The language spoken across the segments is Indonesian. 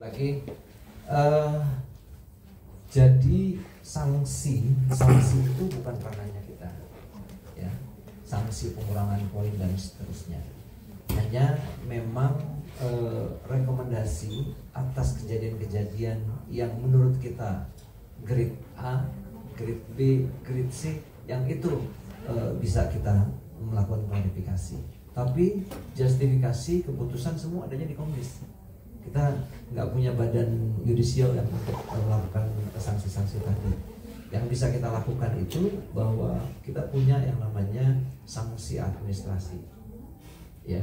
lagi jadi sanksi itu bukan ranahnya kita ya, sanksi pengurangan poin dan seterusnya, hanya memang rekomendasi atas kejadian-kejadian yang menurut kita grade A, grade B, grade C yang itu bisa kita melakukan klarifikasi. Tapi justifikasi keputusan semua adanya di Komdis. Kita nggak punya badan yudisial yang untuk melakukan sanksi-sanksi tadi. Yang bisa kita lakukan itu bahwa kita punya yang namanya sanksi administrasi. Ya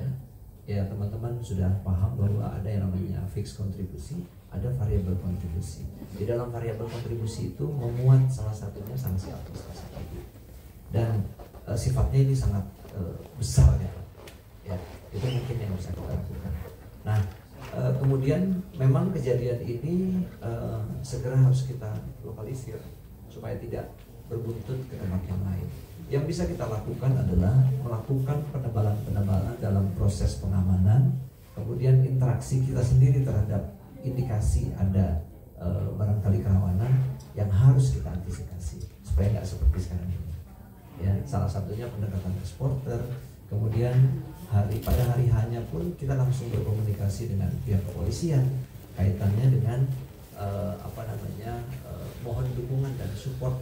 teman-teman sudah paham bahwa ada yang namanya fixed kontribusi, ada variabel kontribusi. Di dalam variabel kontribusi itu memuat salah satunya sanksi administrasi tadi. Dan sifatnya ini sangat besar ya, itu mungkin yang bisa kita lakukan. Nah, kemudian memang kejadian ini segera harus kita lokalisir supaya tidak berbuntut ke tempat yang lain. Yang bisa kita lakukan adalah melakukan penebalan-penebalan dalam proses pengamanan, kemudian interaksi kita sendiri terhadap indikasi ada barangkali kerawanan yang harus kita antisipasi supaya nggak seperti sekarang ini. Ya, salah satunya pendekatan eksporter, kemudian pada hari hanya pun kita langsung berkomunikasi dengan pihak kepolisian kaitannya dengan mohon dukungan dan support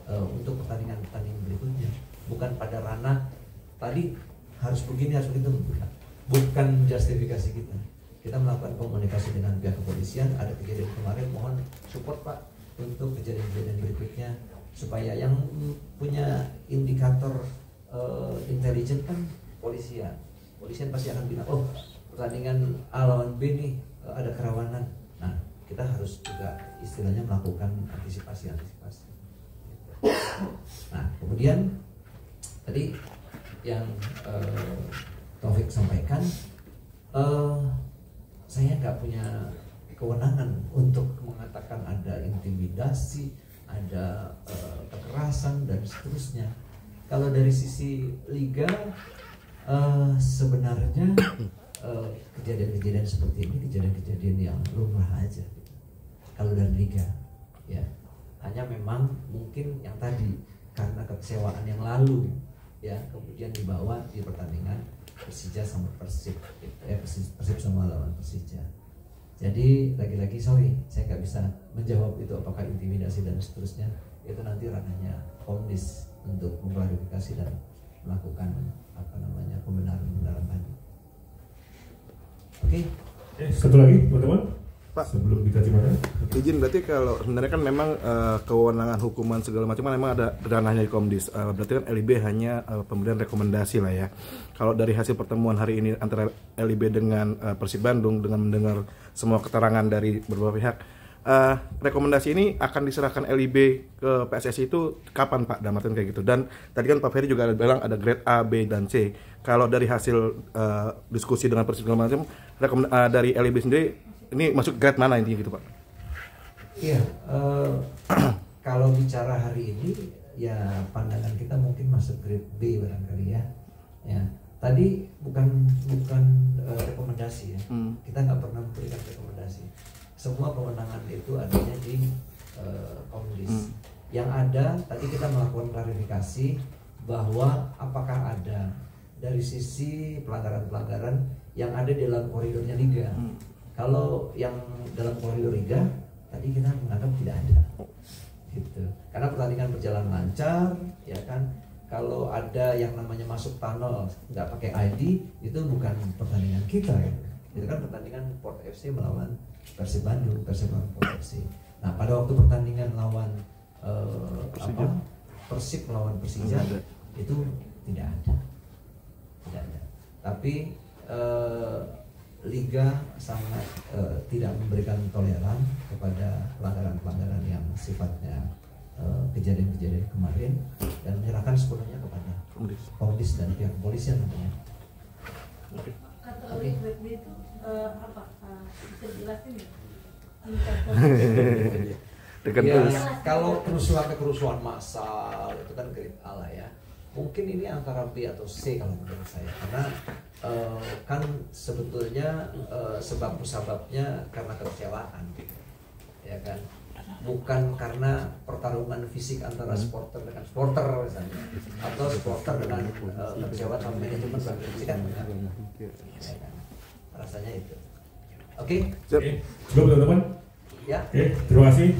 untuk pertandingan-pertandingan berikutnya, bukan pada ranah tadi harus begini harus begitu, bukan justifikasi kita. Kita melakukan komunikasi dengan pihak kepolisian, ada kejadian kemarin mohon support Pak untuk kejadian-kejadian berikutnya, supaya yang punya indikator intelijen kan polisian pasti akan bilang, oh pertandingan A lawan B nih ada kerawanan. Nah, kita harus juga istilahnya melakukan antisipasi. Nah, kemudian tadi yang Taufik sampaikan, saya nggak punya kewenangan untuk mengatakan ada intimidasi, ada kekerasan dan seterusnya. Kalau dari sisi liga, sebenarnya kejadian-kejadian seperti ini kejadian-kejadian yang lumrah aja gitu. Kalau dari liga ya, hanya memang mungkin yang tadi karena kekecewaan yang lalu ya, kemudian dibawa di pertandingan Persija sama Persib gitu, Persib sama lawan Persija. Jadi lagi-lagi sorry, saya nggak bisa menjawab itu apakah intimidasi dan seterusnya, itu nanti ranahnya Komdis untuk mengklarifikasi dan melakukan pembenaran tadi. Oke. Satu lagi teman-teman Pak, sebelum kita gimana? izin berarti kalau sebenarnya kan memang kewenangan hukuman segala macam kan memang ada ranahnya di Komdis. Berarti kan LIB hanya pemberian rekomendasi lah ya. Kalau dari hasil pertemuan hari ini antara LIB dengan Persib Bandung dengan mendengar semua keterangan dari beberapa pihak, rekomendasi ini akan diserahkan LIB ke PSSI itu kapan Pak? Dalam artian kayak gitu. Dan tadi kan Pak Ferry juga ada bilang ada grade A, B, dan C. Kalau dari hasil diskusi dengan Persib segala macam, dari LIB sendiri ini masuk grade mana intinya gitu Pak? Iya, kalau bicara hari ini ya pandangan kita mungkin masuk grade B barangkali ya. Ya, tadi bukan rekomendasi ya. Kita nggak pernah memberikan rekomendasi. Semua kewenangan itu adanya di Komdis. Yang ada tadi kita melakukan klarifikasi bahwa apakah ada dari sisi pelanggaran-pelanggaran yang ada di dalam koridornya liga. Kalau yang dalam koridor liga tadi kita menganggap tidak ada, gitu. Karena pertandingan berjalan lancar, ya kan. Kalau ada yang namanya masuk tunnel nggak pakai ID, itu bukan pertandingan kita, ya. Itu kan pertandingan Port FC melawan Persib Bandung, Persib melawan Port FC. Nah, pada waktu pertandingan lawan Persib melawan Persija itu tidak ada. Tapi Liga sangat tidak memberikan toleran kepada pelanggaran-pelanggaran yang sifatnya kejadian-kejadian kemarin dan menyerahkan sepenuhnya kepada Komdis dan pihak kepolisian nantinya. Kata grade B itu apa? Bisa jelasin ya? Kalau kerusuhan massal itu kan grade A lah ya. mungkin ini antara B atau C kalau menurut saya, karena kan sebetulnya sebab musababnya karena kekecewaan, ya kan, bukan karena pertarungan fisik antara supporter dengan supporter misalnya, atau supporter dengan kekecewaan sama manajemen kan, ya kan, rasanya itu. Oke. Oke, cukup teman-teman. Ya. Oke, terima kasih.